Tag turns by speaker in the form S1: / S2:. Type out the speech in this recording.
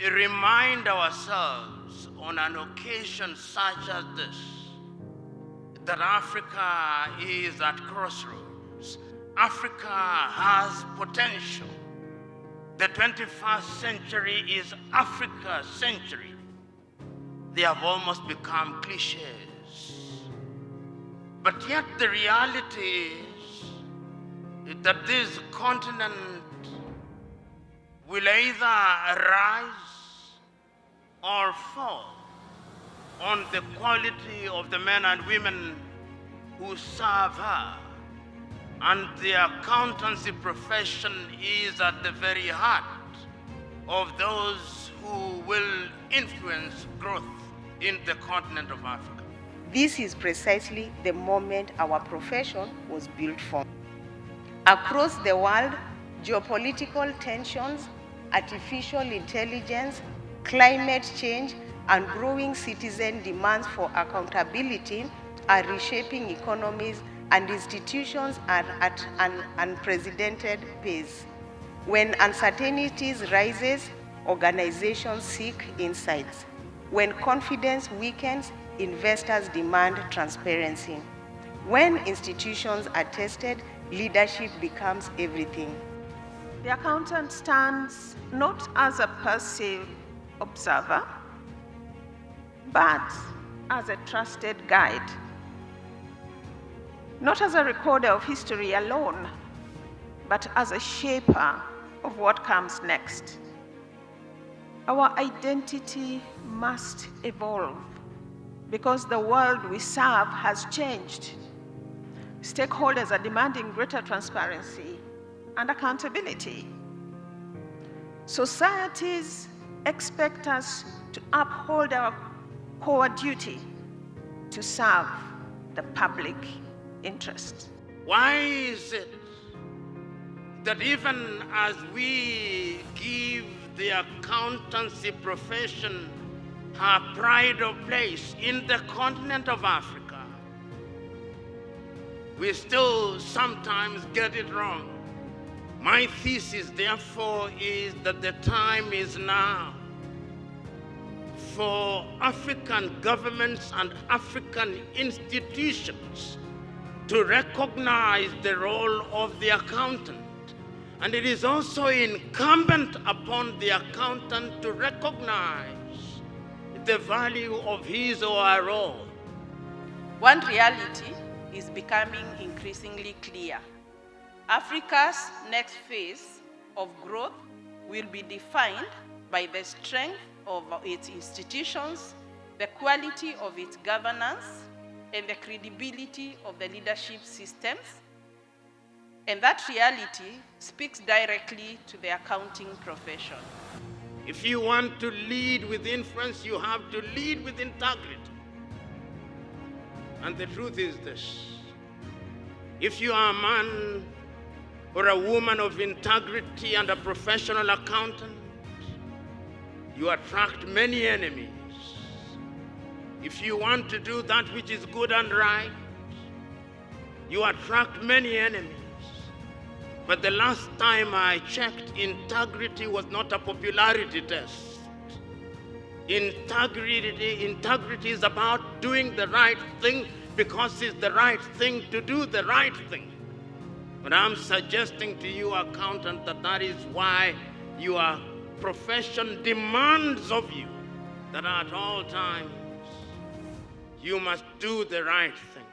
S1: remind ourselves on an occasion such as this that Africa is at crossroads. Africa has potential. The 21st century is Africa's century. They have almost become cliches. But yet the reality is that this continent will either rise or fall on the quality of the men and women who serve her. And the accountancy profession is at the very heart of those who will influence growth in the continent of Africa.
S2: This is precisely the moment our profession was built for. Across the world, geopolitical tensions, artificial intelligence, climate change, and growing citizen demands for accountability are reshaping economies and institutions are at an unprecedented pace. When uncertainties rises, organizations seek insights. When confidence weakens, investors demand transparency. When institutions are tested, leadership becomes everything.
S3: The accountant stands not as a passive observer, but as a trusted guide. Not as a recorder of history alone, but as a shaper of what comes next. Our identity must evolve because the world we serve has changed. Stakeholders are demanding greater transparency and accountability. Societies expect us to uphold our core duty to serve the public interest.
S1: Why is it that even as we give the accountancy profession her pride of place in the continent of Africa, we still sometimes get it wrong? My thesis, therefore, is that the time is now for African governments and African institutions to recognize the role of the accountant. And it is also incumbent upon the accountant to recognize the value of his or her role.
S4: One reality is becoming increasingly clear. Africa's next phase of growth will be defined by the strength of its institutions, the quality of its governance, and the credibility of the leadership systems. And that reality speaks directly to the accounting profession.
S1: If you want to lead with influence, you have to lead with integrity. And the truth is this: if you are a man or a woman of integrity and a professional accountant, you attract many enemies. If you want to do that which is good and right, you attract many enemies. But the last time I checked, integrity was not a popularity test. Integrity is about doing the right thing because it's the right thing to do the right thing. But I'm suggesting to you, accountant, that is why your profession demands of you that at all times you must do the right thing.